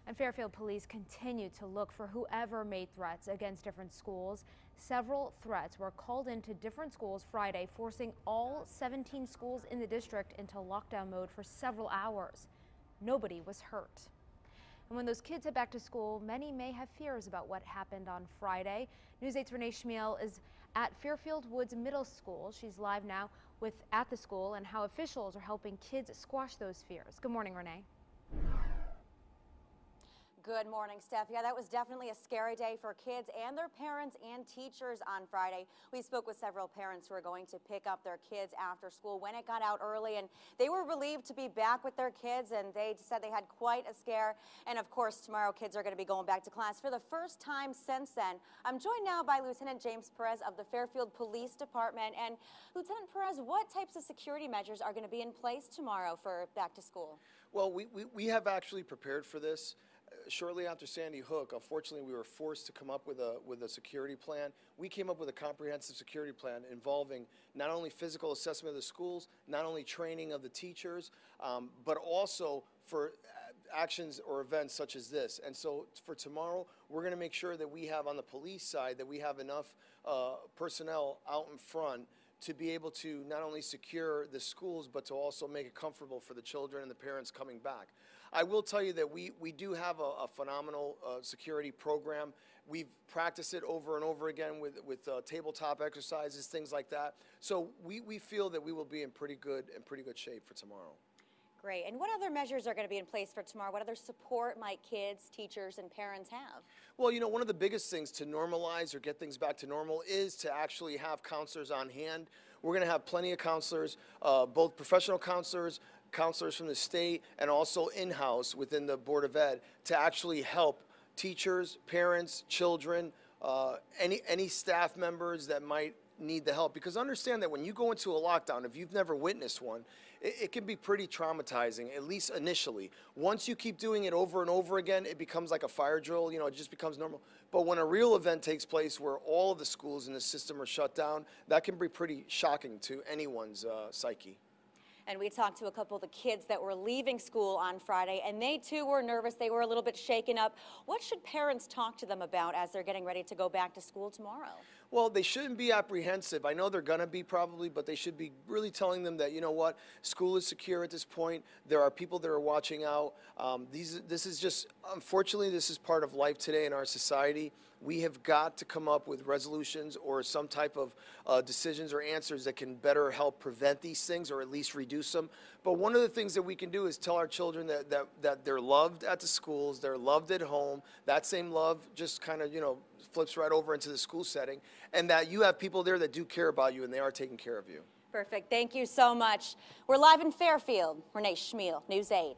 And Fairfield police continue to look for whoever made threats against different schools. Several threats were called into different schools Friday, forcing all 17 schools in the district into lockdown mode for several hours. Nobody was hurt. And when those kids head back to school, many may have fears about what happened on Friday. News 8's Renee Schmiel is at Fairfield Woods Middle School. She's live now at the school and how officials are helping kids squash those fears. Good morning, Renee. Good morning, Steph. Yeah, that was definitely a scary day for kids and their parents and teachers on Friday. We spoke with several parents who are going to pick up their kids after school when it got out early, and they were relieved to be back with their kids, and they said they had quite a scare. And of course, tomorrow kids are going to be going back to class for the first time since then. I'm joined now by Lieutenant James Perez of the Fairfield Police Department. And Lieutenant Perez, what types of security measures are going to be in place tomorrow for back to school? Well, we have actually prepared for this. Shortly after Sandy Hook, unfortunately, we were forced to come up with a security plan. We came up with a comprehensive security plan involving not only physical assessment of the schools, not only training of the teachers, but also for actions or events such as this. And so for tomorrow, we're going to make sure that we have on the police side that we have enough personnel out in front to be able to not only secure the schools, but to also make it comfortable for the children and the parents coming back. I will tell you that we do have a phenomenal security program. We've practiced it over and over again with tabletop exercises, things like that. So we feel that we will be in pretty good shape for tomorrow. Great. And what other measures are going to be in place for tomorrow? What other support might kids, teachers, and parents have? Well, you know, one of the biggest things to normalize or get things back to normal is to actually have counselors on hand. We're going to have plenty of counselors, both professional counselors from the state, and also in-house within the Board of Ed to actually help teachers, parents, children, any staff members that might need the help. Because understand that when you go into a lockdown, if you've never witnessed one, it can be pretty traumatizing, at least initially. Once you keep doing it over and over again, it becomes like a fire drill, you know, it just becomes normal. But when a real event takes place where all of the schools in the system are shut down, that can be pretty shocking to anyone's psyche. And we talked to a couple of the kids that were leaving school on Friday, and they too were nervous. They were a little bit shaken up. What should parents talk to them about as they're getting ready to go back to school tomorrow? Well, they shouldn't be apprehensive. I know they're going to be probably, but they should be really telling them that, you know what, school is secure at this point. There are people that are watching out. This is just, unfortunately, this is part of life today in our society. We have got to come up with resolutions or some type of decisions or answers that can better help prevent these things or at least reduce them. But one of the things that we can do is tell our children that they're loved at the schools, they're loved at home. That same love just kind of, you know, flips right over into the school setting, and that you have people there that do care about you and they are taking care of you. Perfect. Thank you so much. We're live in Fairfield. Renee Schmiel, News 8.